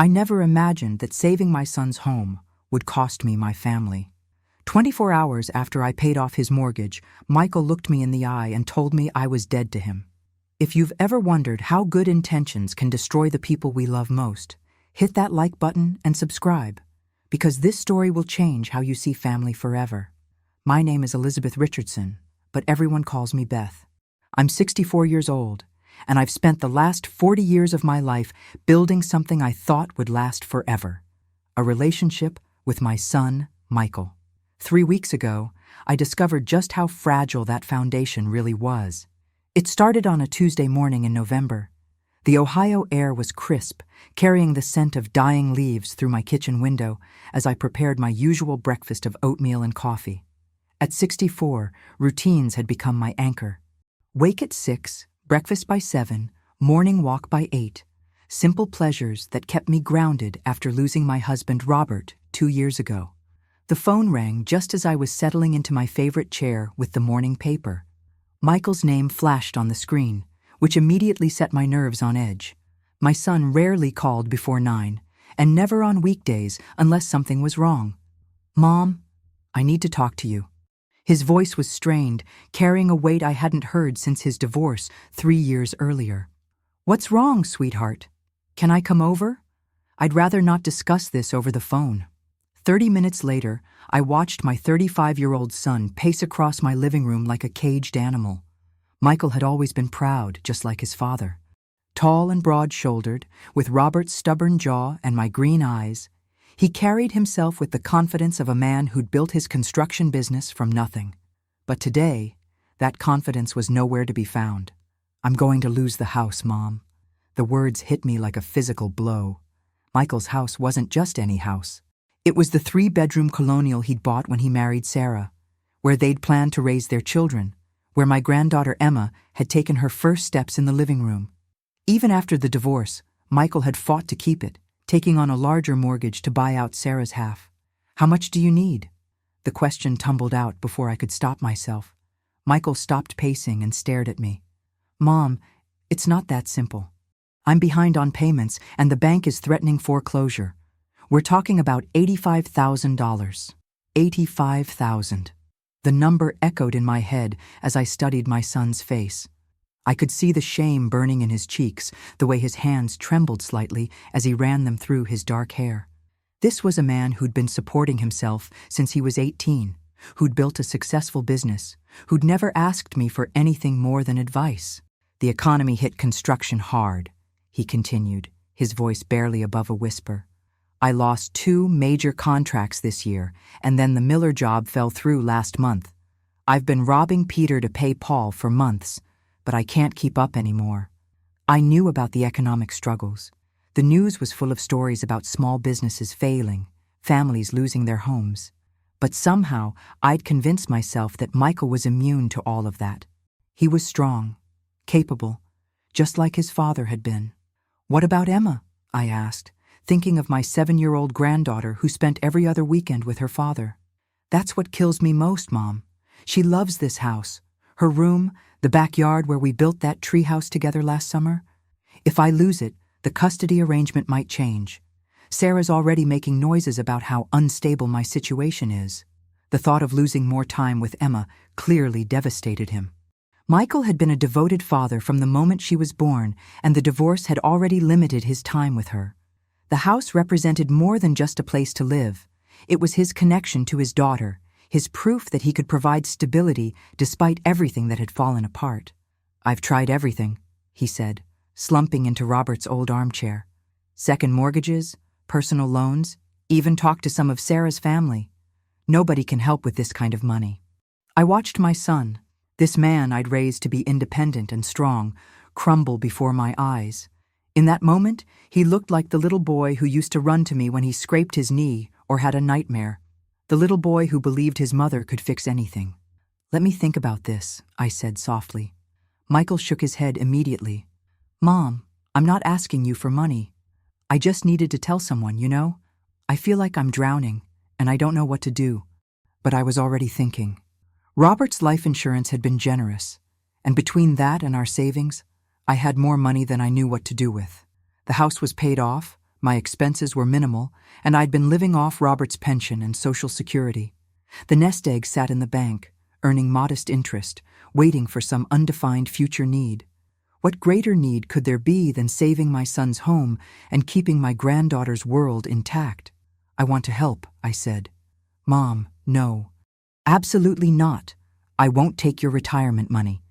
I never imagined that saving my son's home would cost me my family. 24 hours after I paid off his mortgage, Michael looked me in the eye and told me I was dead to him. If you've ever wondered how good intentions can destroy the people we love most, hit that like button and subscribe, because this story will change how you see family forever. My name is Elizabeth Richardson, but everyone calls me Beth. I'm 64 years old, and I've spent the last 40 years of my life building something I thought would last forever: a relationship with my son, Michael. 3 weeks ago, I discovered just how fragile that foundation really was. It started on a Tuesday morning in November. The Ohio air was crisp, carrying the scent of dying leaves through my kitchen window as I prepared my usual breakfast of oatmeal and coffee. At 64, routines had become my anchor. Wake at 6, breakfast by 7, morning walk by 8. Simple pleasures that kept me grounded after losing my husband Robert 2 years ago. The phone rang just as I was settling into my favorite chair with the morning paper. Michael's name flashed on the screen, which immediately set my nerves on edge. My son rarely called before 9, and never on weekdays unless something was wrong. "Mom, I need to talk to you." His voice was strained, carrying a weight I hadn't heard since his divorce 3 years earlier. "What's wrong, sweetheart? Can I come over? I'd rather not discuss this over the phone." 30 minutes later, I watched my 35-year-old son pace across my living room like a caged animal. Michael had always been proud, just like his father. Tall and broad-shouldered, with Robert's stubborn jaw and my green eyes, he carried himself with the confidence of a man who'd built his construction business from nothing. But today, that confidence was nowhere to be found. "I'm going to lose the house, Mom." The words hit me like a physical blow. Michael's house wasn't just any house. It was the 3-bedroom colonial he'd bought when he married Sarah, where they'd planned to raise their children, where my granddaughter Emma had taken her first steps in the living room. Even after the divorce, Michael had fought to keep it, taking on a larger mortgage to buy out Sarah's half. "How much do you need?" The question tumbled out before I could stop myself. Michael stopped pacing and stared at me. "Mom, it's not that simple. I'm behind on payments and the bank is threatening foreclosure. We're talking about $85,000. $85,000. The number echoed in my head as I studied my son's face. I could see the shame burning in his cheeks, the way his hands trembled slightly as he ran them through his dark hair. This was a man who'd been supporting himself since he was 18, who'd built a successful business, who'd never asked me for anything more than advice. "The economy hit construction hard," he continued, his voice barely above a whisper. "I lost 2 major contracts this year, and then the Miller job fell through last month. I've been robbing Peter to pay Paul for months, but I can't keep up anymore." I knew about the economic struggles. The news was full of stories about small businesses failing, families losing their homes. But somehow, I'd convinced myself that Michael was immune to all of that. He was strong, capable, just like his father had been. "What about Emma?" I asked, thinking of my 7-year-old granddaughter who spent every other weekend with her father. "That's what kills me most, Mom. She loves this house, her room, the backyard where we built that treehouse together last summer. If I lose it, the custody arrangement might change. Sarah's already making noises about how unstable my situation is." The thought of losing more time with Emma clearly devastated him. Michael had been a devoted father from the moment she was born, and the divorce had already limited his time with her. The house represented more than just a place to live. It was his connection to his daughter, his proof that he could provide stability despite everything that had fallen apart. "I've tried everything," he said, slumping into Robert's old armchair. "Second mortgages, personal loans, even talked to some of Sarah's family. Nobody can help with this kind of money." I watched my son, this man I'd raised to be independent and strong, crumble before my eyes. In that moment, he looked like the little boy who used to run to me when he scraped his knee or had a nightmare. The little boy who believed his mother could fix anything. "Let me think about this," I said softly. Michael shook his head immediately. "Mom, I'm not asking you for money. I just needed to tell someone, you know? I feel like I'm drowning, and I don't know what to do." But I was already thinking. Robert's life insurance had been generous, and between that and our savings, I had more money than I knew what to do with. The house was paid off, My expenses were minimal, and I'd been living off Robert's pension and Social Security. The nest egg sat in the bank, earning modest interest, waiting for some undefined future need. What greater need could there be than saving my son's home and keeping my granddaughter's world intact? I want to help, I said. Mom, no. Absolutely not. I won't take your retirement money.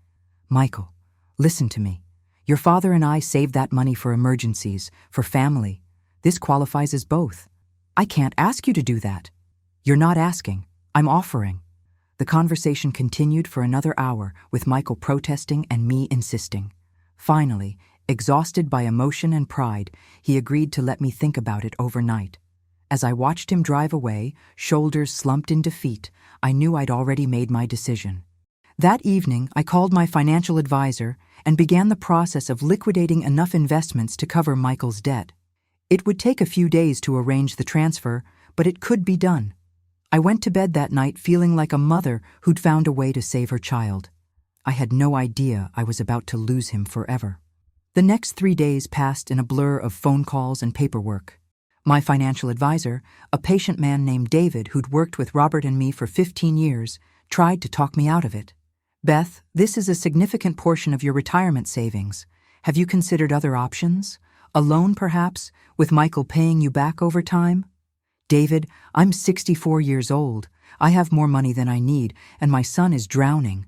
Michael, listen to me. Your father and I saved that money for emergencies, for family. This qualifies as both. I can't ask you to do that. You're not asking. I'm offering. The conversation continued for another hour, with Michael protesting and me insisting. Finally, exhausted by emotion and pride, he agreed to let me think about it overnight. As I watched him drive away, shoulders slumped in defeat, I knew I'd already made my decision. That evening, I called my financial advisor and began the process of liquidating enough investments to cover Michael's debt. It would take a few days to arrange the transfer, but it could be done. I went to bed that night feeling like a mother who'd found a way to save her child. I had no idea I was about to lose him forever. The next 3 days passed in a blur of phone calls and paperwork. My financial advisor, a patient man named David who'd worked with Robert and me for 15 years, tried to talk me out of it. Beth, this is a significant portion of your retirement savings. Have you considered other options? A loan, perhaps, with Michael paying you back over time? David, I'm 64 years old. I have more money than I need, and my son is drowning.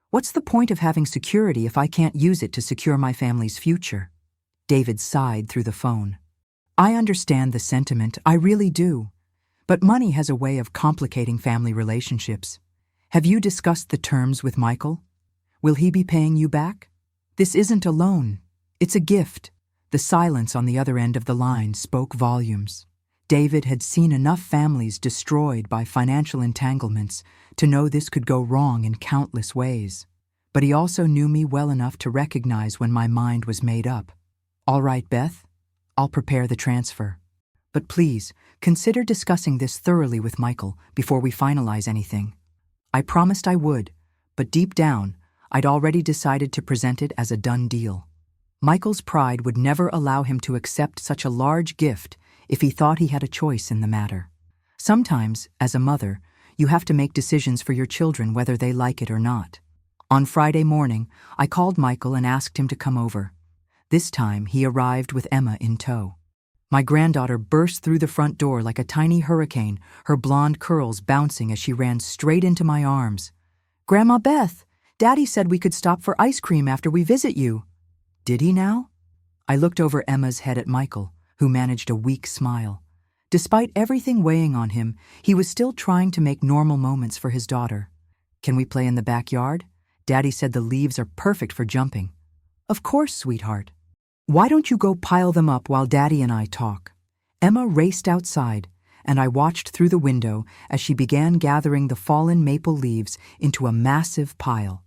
What's the point of having security if I can't use it to secure my family's future? David sighed through the phone. I understand the sentiment, I really do. But money has a way of complicating family relationships. Have you discussed the terms with Michael? Will he be paying you back? This isn't a loan. It's a gift. The silence on the other end of the line spoke volumes. David had seen enough families destroyed by financial entanglements to know this could go wrong in countless ways. But he also knew me well enough to recognize when my mind was made up. All right, Beth, I'll prepare the transfer. But please, consider discussing this thoroughly with Michael before we finalize anything. I promised I would, but deep down, I'd already decided to present it as a done deal. Michael's pride would never allow him to accept such a large gift if he thought he had a choice in the matter. Sometimes, as a mother, you have to make decisions for your children whether they like it or not. On Friday morning, I called Michael and asked him to come over. This time, he arrived with Emma in tow. My granddaughter burst through the front door like a tiny hurricane, her blonde curls bouncing as she ran straight into my arms. Grandma Beth, Daddy said we could stop for ice cream after we visit you. Did he now? I looked over Emma's head at Michael, who managed a weak smile. Despite everything weighing on him, he was still trying to make normal moments for his daughter. Can we play in the backyard? Daddy said the leaves are perfect for jumping. Of course, sweetheart. Why don't you go pile them up while Daddy and I talk? Emma raced outside, and I watched through the window as she began gathering the fallen maple leaves into a massive pile.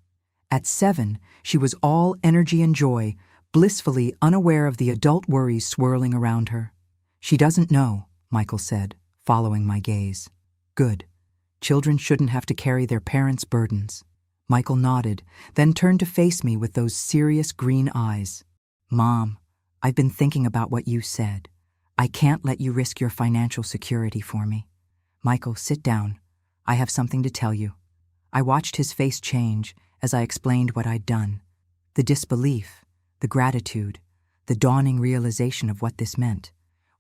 At 7, she was all energy and joy, blissfully unaware of the adult worries swirling around her. She doesn't know, Michael said, following my gaze. Good. Children shouldn't have to carry their parents' burdens. Michael nodded, then turned to face me with those serious green eyes. Mom, I've been thinking about what you said. I can't let you risk your financial security for me. Michael, sit down. I have something to tell you. I watched his face change as I explained what I'd done. The disbelief, the gratitude, the dawning realization of what this meant.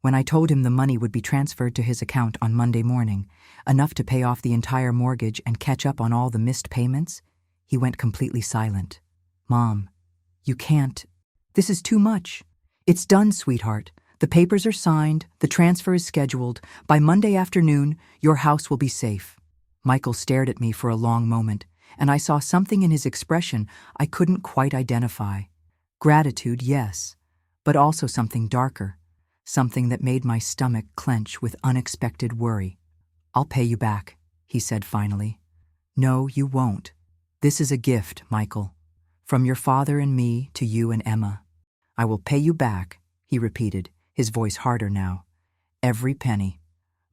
When I told him the money would be transferred to his account on Monday morning, enough to pay off the entire mortgage and catch up on all the missed payments, he went completely silent. Mom, you can't. This is too much. It's done, sweetheart. The papers are signed, the transfer is scheduled. By Monday afternoon, your house will be safe. Michael stared at me for a long moment, and I saw something in his expression I couldn't quite identify. Gratitude, yes, but also something darker, something that made my stomach clench with unexpected worry. I'll pay you back, he said finally. No, you won't. This is a gift, Michael. From your father and me to you and Emma. I will pay you back, he repeated, his voice harder now. Every penny.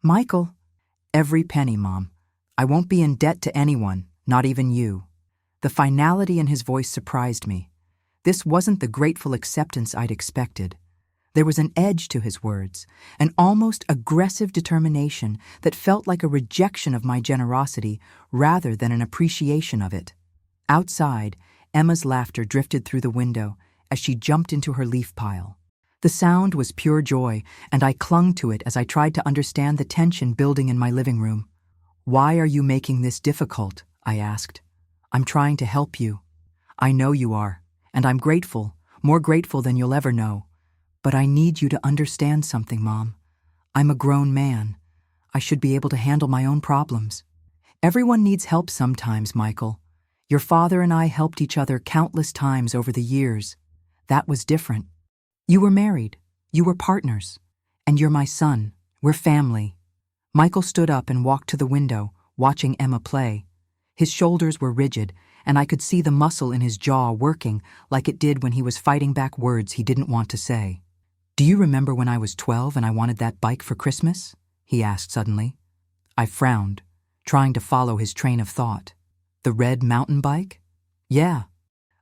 Michael. Every penny, Mom. I won't be in debt to anyone, not even you. The finality in his voice surprised me. This wasn't the grateful acceptance I'd expected. There was an edge to his words, an almost aggressive determination that felt like a rejection of my generosity rather than an appreciation of it. Outside, Emma's laughter drifted through the window as she jumped into her leaf pile. The sound was pure joy, and I clung to it as I tried to understand the tension building in my living room. "Why are you making this difficult?" I asked. "I'm trying to help you." "I know you are, and I'm grateful, more grateful than you'll ever know. But I need you to understand something, Mom. I'm a grown man. I should be able to handle my own problems. Everyone needs help sometimes, Michael. Your father and I helped each other countless times over the years. That was different. You were married. You were partners. And you're my son. We're family." Michael stood up and walked to the window, watching Emma play. His shoulders were rigid, and I could see the muscle in his jaw working like it did when he was fighting back words he didn't want to say. "Do you remember when I was 12 and I wanted that bike for Christmas?" he asked suddenly. I frowned, trying to follow his train of thought. "The red mountain bike?" "Yeah.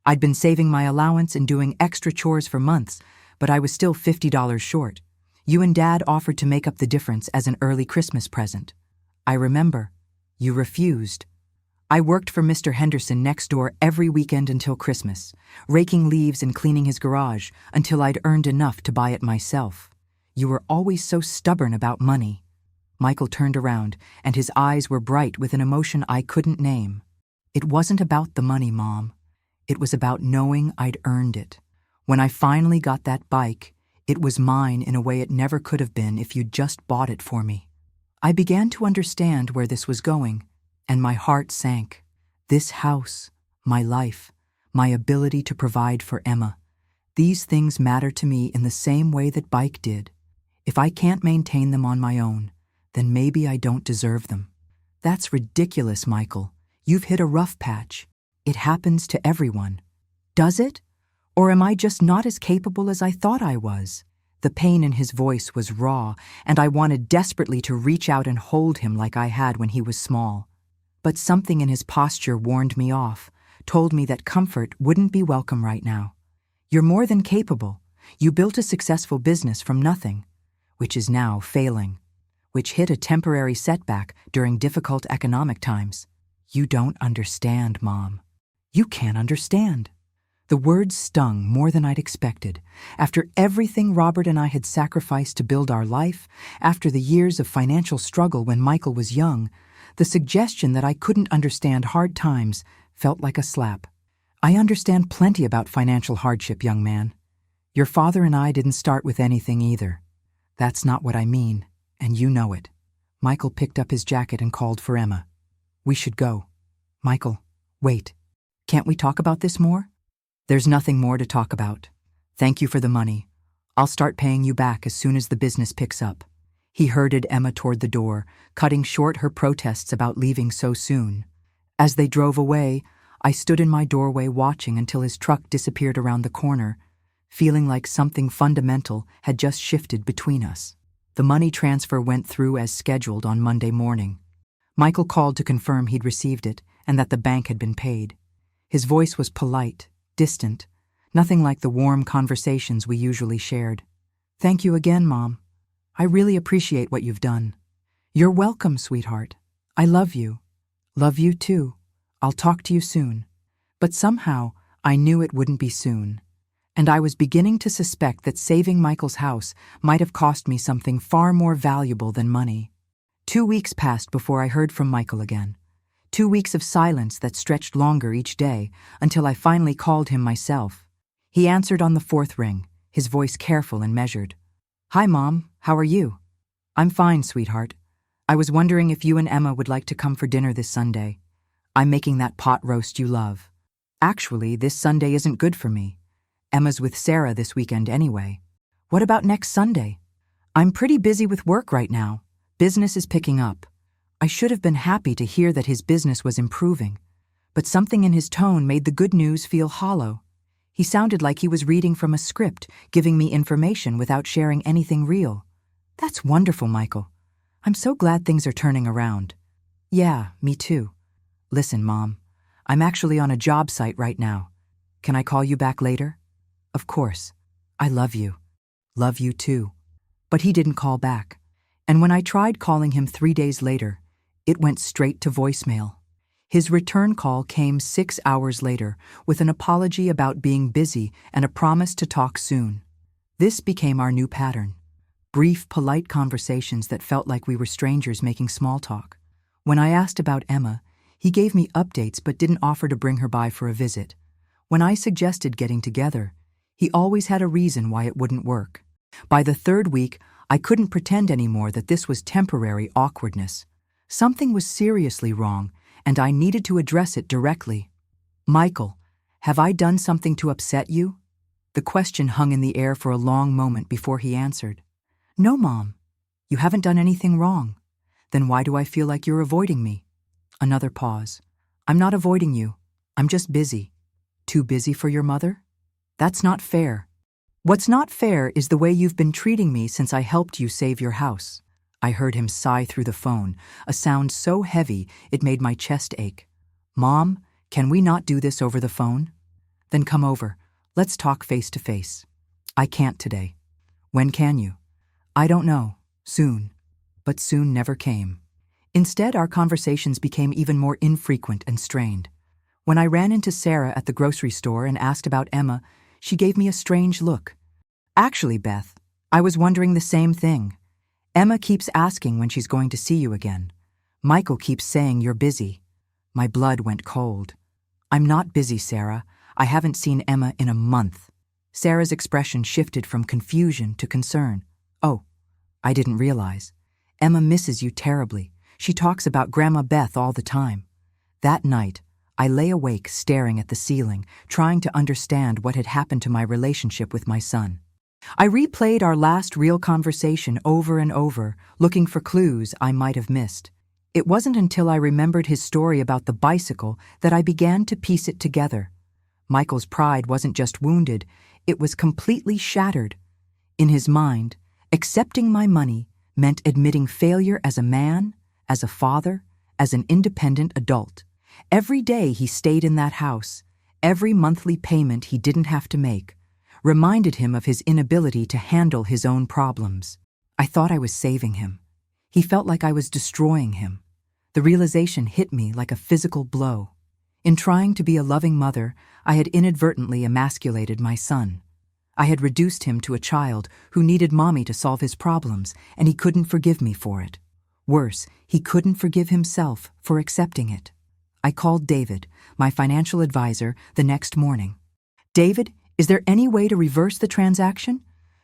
I'd been saving my allowance and doing extra chores for months, but I was still $50 short. You and Dad offered to make up the difference as an early Christmas present. I remember. You refused. I worked for Mr. Henderson next door every weekend until Christmas, raking leaves and cleaning his garage until I'd earned enough to buy it myself. You were always so stubborn about money." Michael turned around, and his eyes were bright with an emotion I couldn't name. "It wasn't about the money, Mom. It was about knowing I'd earned it. When I finally got that bike, it was mine in a way it never could have been if you'd just bought it for me." I began to understand where this was going, and my heart sank. This house, my life, my ability to provide for Emma, these things matter to me in the same way that bike did. If I can't maintain them on my own, then maybe I don't deserve them. "That's ridiculous, Michael. You've hit a rough patch. It happens to everyone." "Does it? Or am I just not as capable as I thought I was?" The pain in his voice was raw, and I wanted desperately to reach out and hold him like I had when he was small. But something in his posture warned me off, told me that comfort wouldn't be welcome right now. "You're more than capable. You built a successful business from nothing, which is now failing, which hit a temporary setback during difficult economic times. You don't understand, Mom. You can't understand." The words stung more than I'd expected. After everything Robert and I had sacrificed to build our life, after the years of financial struggle when Michael was young, the suggestion that I couldn't understand hard times felt like a slap. "I understand plenty about financial hardship, young man. Your father and I didn't start with anything either. That's not what I mean, and you know it." Michael picked up his jacket and called for Emma. "We should go." "Michael, wait. Can't we talk about this more?" "There's nothing more to talk about. Thank you for the money. I'll start paying you back as soon as the business picks up." He herded Emma toward the door, cutting short her protests about leaving so soon. As they drove away, I stood in my doorway watching until his truck disappeared around the corner, feeling like something fundamental had just shifted between us. The money transfer went through as scheduled on Monday morning. Michael called to confirm he'd received it and that the bank had been paid. His voice was polite, distant, nothing like the warm conversations we usually shared. "Thank you again, Mom. I really appreciate what you've done." "You're welcome, sweetheart. I love you." "Love you too. I'll talk to you soon." But somehow, I knew it wouldn't be soon. And I was beginning to suspect that saving Michael's house might have cost me something far more valuable than money. 2 weeks passed before I heard from Michael again. 2 weeks of silence that stretched longer each day until I finally called him myself. He answered on the 4th ring, his voice careful and measured. "Hi, Mom. How are you?" "I'm fine, sweetheart. I was wondering if you and Emma would like to come for dinner this Sunday. I'm making that pot roast you love. Actually, this Sunday isn't good for me. Emma's with Sarah this weekend anyway. What about next Sunday?" "I'm pretty busy with work right now. Business is picking up." I should have been happy to hear that his business was improving, but something in his tone made the good news feel hollow. He sounded like he was reading from a script, giving me information without sharing anything real. "That's wonderful, Michael. I'm so glad things are turning around." "Yeah, me too. Listen, Mom, I'm actually on a job site right now. Can I call you back later?" "Of course. I love you." Love you too. But he didn't call back. And when I tried calling him 3 days later, it went straight to voicemail. His return call came 6 hours later with an apology about being busy and a promise to talk soon. This became our new pattern. Brief, polite conversations that felt like we were strangers making small talk. When I asked about Emma, he gave me updates but didn't offer to bring her by for a visit. When I suggested getting together, he always had a reason why it wouldn't work. By the 3rd week, I couldn't pretend anymore that this was temporary awkwardness. Something was seriously wrong, and I needed to address it directly. Michael, have I done something to upset you? The question hung in the air for a long moment before he answered. No, Mom. You haven't done anything wrong. Then why do I feel like you're avoiding me? Another pause. I'm not avoiding you. I'm just busy. Too busy for your mother? That's not fair. What's not fair is the way you've been treating me since I helped you save your house. I heard him sigh through the phone, a sound so heavy it made my chest ache. Mom, can we not do this over the phone? Then come over. Let's talk face to face. I can't today. When can you? I don't know. Soon. But soon never came. Instead, our conversations became even more infrequent and strained. When I ran into Sarah at the grocery store and asked about Emma, she gave me a strange look. Actually, Beth, I was wondering the same thing. Emma keeps asking when she's going to see you again. Michael keeps saying you're busy. My blood went cold. I'm not busy, Sarah. I haven't seen Emma in a month. Sarah's expression shifted from confusion to concern. Oh, I didn't realize. Emma misses you terribly. She talks about Grandma Beth all the time. That night, I lay awake staring at the ceiling, trying to understand what had happened to my relationship with my son. I replayed our last real conversation over and over, looking for clues I might have missed. It wasn't until I remembered his story about the bicycle that I began to piece it together. Michael's pride wasn't just wounded, it was completely shattered. In his mind, accepting my money meant admitting failure as a man, as a father, as an independent adult. Every day he stayed in that house, every monthly payment he didn't have to make, reminded him of his inability to handle his own problems. I thought I was saving him. He felt like I was destroying him. The realization hit me like a physical blow. In trying to be a loving mother, I had inadvertently emasculated my son. I had reduced him to a child who needed mommy to solve his problems, and he couldn't forgive me for it. Worse, he couldn't forgive himself for accepting it. I called David, my financial advisor, the next morning. David, is there any way to reverse the transaction?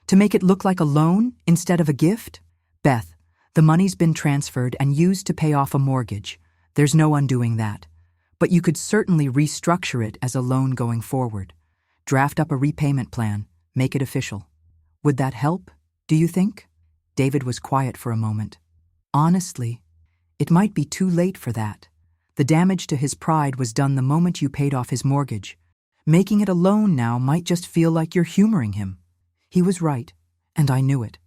To make it look like a loan instead of a gift? Beth, the money's been transferred and used to pay off a mortgage. There's no undoing that. But you could certainly restructure it as a loan going forward. Draft up a repayment plan, make it official. Would that help, do you think? David was quiet for a moment. Honestly, it might be too late for that. The damage to his pride was done the moment you paid off his mortgage. Making it a loan now might just feel like you're humoring him. He was right, and I knew it.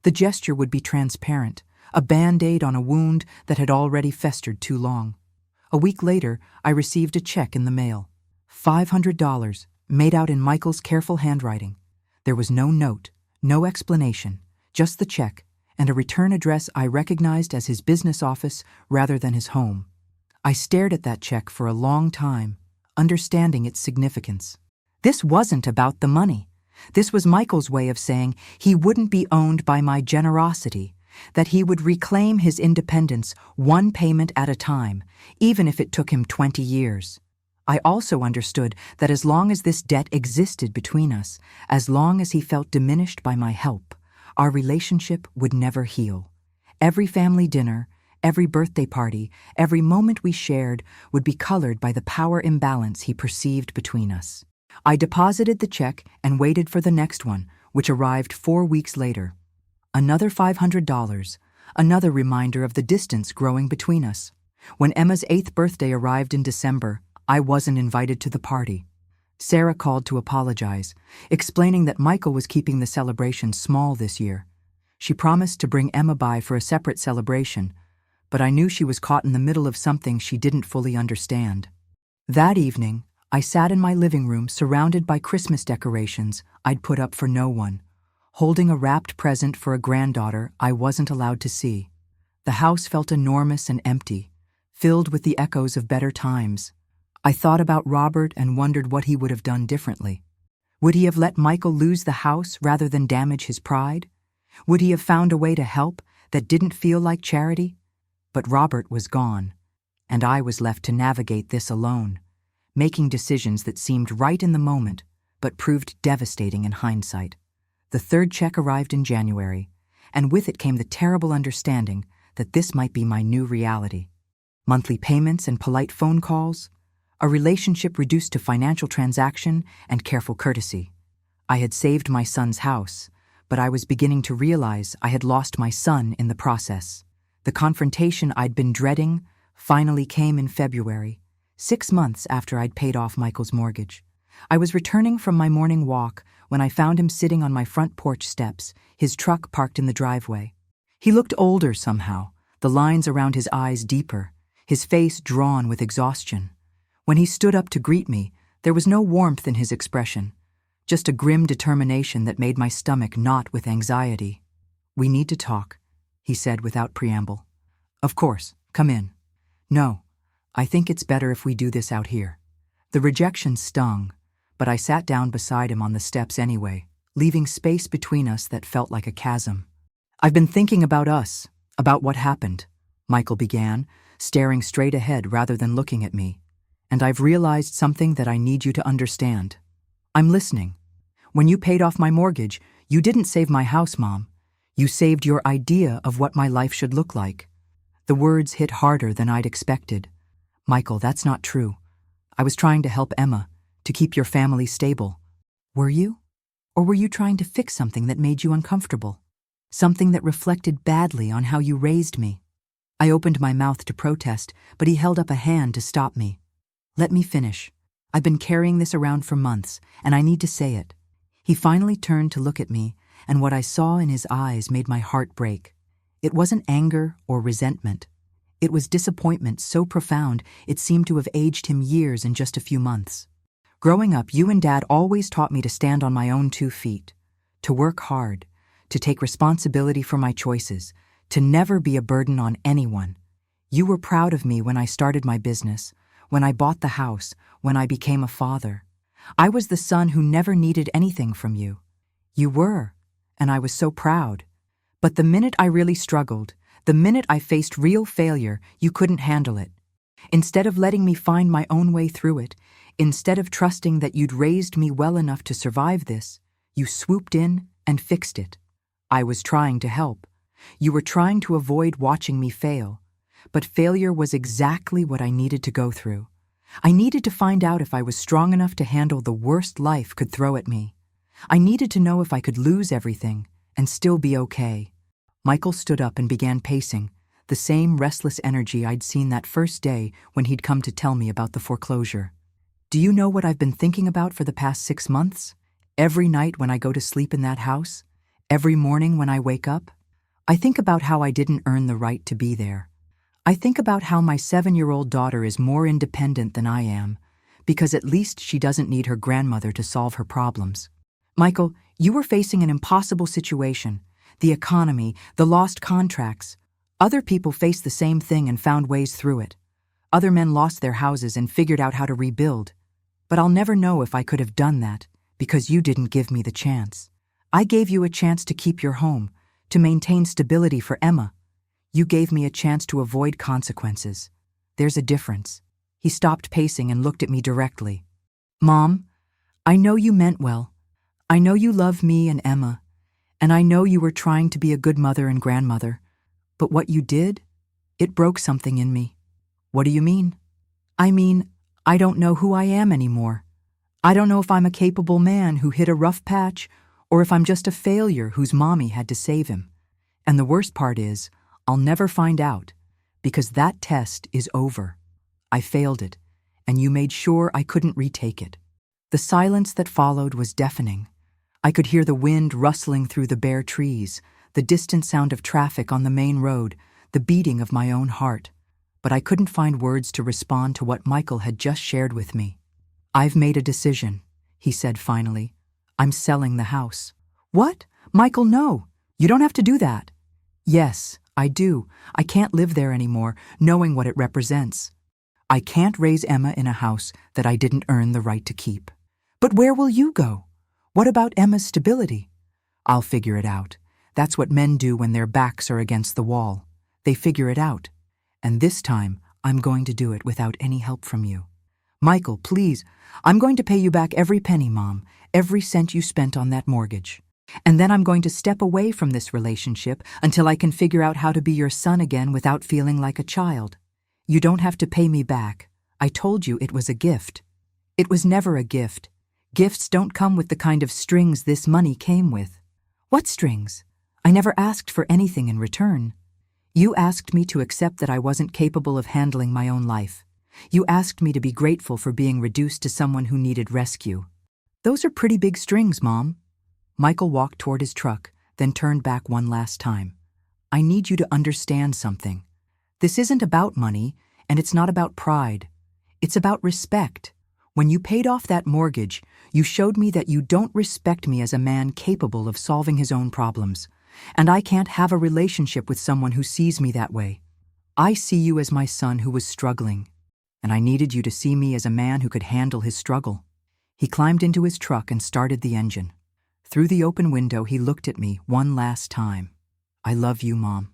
The gesture would be transparent, a band-aid on a wound that had already festered too long. A week later, I received a check in the mail. $500, made out in Michael's careful handwriting. There was no note, no explanation, just the check, and a return address I recognized as his business office rather than his home. I stared at that check for a long time, understanding its significance. This wasn't about the money. This was Michael's way of saying he wouldn't be owned by my generosity, that he would reclaim his independence one payment at a time, even if it took him 20 years. I also understood that as long as this debt existed between us, as long as he felt diminished by my help, our relationship would never heal. Every family dinner, every birthday party, every moment we shared would be colored by the power imbalance he perceived between us. I deposited the check and waited for the next one, which arrived 4 weeks later. Another $500, another reminder of the distance growing between us. When Emma's 8th birthday arrived in December, I wasn't invited to the party. Sarah called to apologize, explaining that Michael was keeping the celebration small this year. She promised to bring Emma by for a separate celebration, but I knew she was caught in the middle of something she didn't fully understand. That evening, I sat in my living room surrounded by Christmas decorations I'd put up for no one, holding a wrapped present for a granddaughter I wasn't allowed to see. The house felt enormous and empty, filled with the echoes of better times. I thought about Robert and wondered what he would have done differently. Would he have let Michael lose the house rather than damage his pride? Would he have found a way to help that didn't feel like charity? But Robert was gone, and I was left to navigate this alone, making decisions that seemed right in the moment but proved devastating in hindsight. The third check arrived in January, and with it came the terrible understanding that this might be my new reality. Monthly payments and polite phone calls, a relationship reduced to financial transaction and careful courtesy. I had saved my son's house, but I was beginning to realize I had lost my son in the process. The confrontation I'd been dreading finally came in February, 6 months after I'd paid off Michael's mortgage. I was returning from my morning walk when I found him sitting on my front porch steps, his truck parked in the driveway. He looked older somehow, the lines around his eyes deeper, his face drawn with exhaustion. When he stood up to greet me, there was no warmth in his expression, just a grim determination that made my stomach knot with anxiety. "We need to talk," he said without preamble. "Of course, come in." "No, I think it's better if we do this out here." The rejection stung, but I sat down beside him on the steps anyway, leaving space between us that felt like a chasm. "I've been thinking about us, about what happened," Michael began, staring straight ahead rather than looking at me. "And I've realized something that I need you to understand." "I'm listening." "When you paid off my mortgage, you didn't save my house, Mom. You saved your idea of what my life should look like." The words hit harder than I'd expected. "Michael, that's not true. I was trying to help Emma, to keep your family stable." "Were you? Or were you trying to fix something that made you uncomfortable? Something that reflected badly on how you raised me?" I opened my mouth to protest, but he held up a hand to stop me. "Let me finish. I've been carrying this around for months, and I need to say it." He finally turned to look at me, and what I saw in his eyes made my heart break. It wasn't anger or resentment. It was disappointment so profound it seemed to have aged him years in just a few months. "Growing up, you and Dad always taught me to stand on my own 2 feet, to work hard, to take responsibility for my choices, to never be a burden on anyone. You were proud of me when I started my business, when I bought the house, when I became a father. I was the son who never needed anything from you. You were, and I was so proud. But the minute I really struggled, the minute I faced real failure, you couldn't handle it. Instead of letting me find my own way through it, instead of trusting that you'd raised me well enough to survive this, you swooped in and fixed it. I was trying to help. You were trying to avoid watching me fail. But failure was exactly what I needed to go through. I needed to find out if I was strong enough to handle the worst life could throw at me. I needed to know if I could lose everything and still be okay." Michael stood up and began pacing, the same restless energy I'd seen that first day when he'd come to tell me about the foreclosure. "Do you know what I've been thinking about for the past 6 months? Every night when I go to sleep in that house? Every morning when I wake up? I think about how I didn't earn the right to be there. I think about how my 7-year-old daughter is more independent than I am, because at least she doesn't need her grandmother to solve her problems. Michael, you were facing an impossible situation. The economy, the lost contracts. Other people faced the same thing and found ways through it. Other men lost their houses and figured out how to rebuild. But I'll never know if I could have done that, because you didn't give me the chance. I gave you a chance to keep your home, to maintain stability for Emma. You gave me a chance to avoid consequences. There's a difference." He stopped pacing and looked at me directly. "Mom, I know you meant well. I know you love me and Emma, and I know you were trying to be a good mother and grandmother. But what you did, it broke something in me." "What do you mean?" "I mean, I don't know who I am anymore. I don't know if I'm a capable man who hit a rough patch or if I'm just a failure whose mommy had to save him. And the worst part is, I'll never find out, because that test is over. I failed it, and you made sure I couldn't retake it." The silence that followed was deafening. I could hear the wind rustling through the bare trees, the distant sound of traffic on the main road, the beating of my own heart. But I couldn't find words to respond to what Michael had just shared with me. "I've made a decision," he said finally. "I'm selling the house." "What? Michael, no, you don't have to do that. Yes, I do. I can't live there anymore, knowing what it represents. I can't raise Emma in a house that I didn't earn the right to keep. But where will you go? What about Emma's stability? I'll figure it out. That's what men do when their backs are against the wall. They figure it out. And this time, I'm going to do it without any help from you. Michael, please, I'm going to pay you back every penny, Mom, every cent you spent on that mortgage. And then I'm going to step away from this relationship until I can figure out how to be your son again without feeling like a child. You don't have to pay me back. I told you it was a gift. It was never a gift. Gifts don't come with the kind of strings this money came with. What strings? I never asked for anything in return. You asked me to accept that I wasn't capable of handling my own life. You asked me to be grateful for being reduced to someone who needed rescue. Those are pretty big strings, Mom. Michael walked toward his truck, then turned back one last time. I need you to understand something. This isn't about money, and it's not about pride. It's about respect. When you paid off that mortgage, you showed me that you don't respect me as a man capable of solving his own problems. And I can't have a relationship with someone who sees me that way. I see you as my son who was struggling, and I needed you to see me as a man who could handle his struggle. He climbed into his truck and started the engine. Through the open window, he looked at me one last time. I love you, Mom.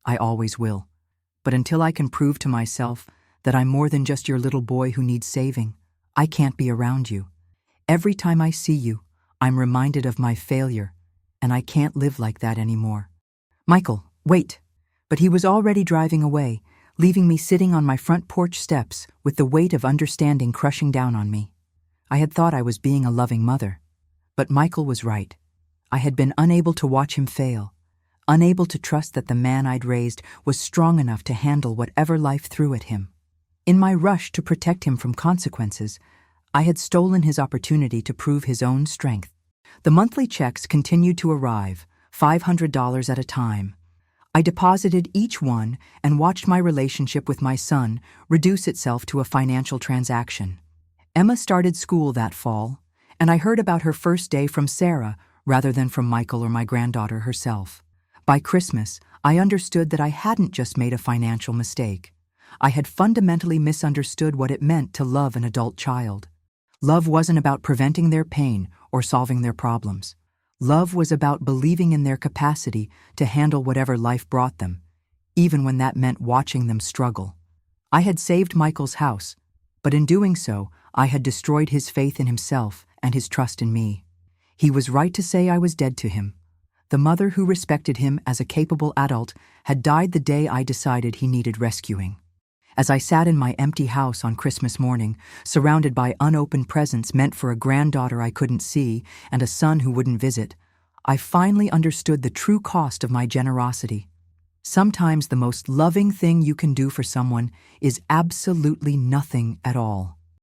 I always will. But until I can prove to myself that I'm more than just your little boy who needs saving, I can't be around you. Every time I see you, I'm reminded of my failure, and I can't live like that anymore. Michael, wait. But he was already driving away, leaving me sitting on my front porch steps with the weight of understanding crushing down on me. I had thought I was being a loving mother. But Michael was right. I had been unable to watch him fail, unable to trust that the man I'd raised was strong enough to handle whatever life threw at him. In my rush to protect him from consequences, I had stolen his opportunity to prove his own strength. The monthly checks continued to arrive, $500 at a time. I deposited each one and watched my relationship with my son reduce itself to a financial transaction. Emma started school that fall, and I heard about her first day from Sarah rather than from Michael or my granddaughter herself. By Christmas, I understood that I hadn't just made a financial mistake. I had fundamentally misunderstood what it meant to love an adult child. Love wasn't about preventing their pain or solving their problems. Love was about believing in their capacity to handle whatever life brought them, even when that meant watching them struggle. I had saved Michael's house, but in doing so, I had destroyed his faith in himself and his trust in me. He was right to say I was dead to him. The mother who respected him as a capable adult had died the day I decided he needed rescuing. As I sat in my empty house on Christmas morning, surrounded by unopened presents meant for a granddaughter I couldn't see and a son who wouldn't visit, I finally understood the true cost of my generosity. Sometimes the most loving thing you can do for someone is absolutely nothing at all.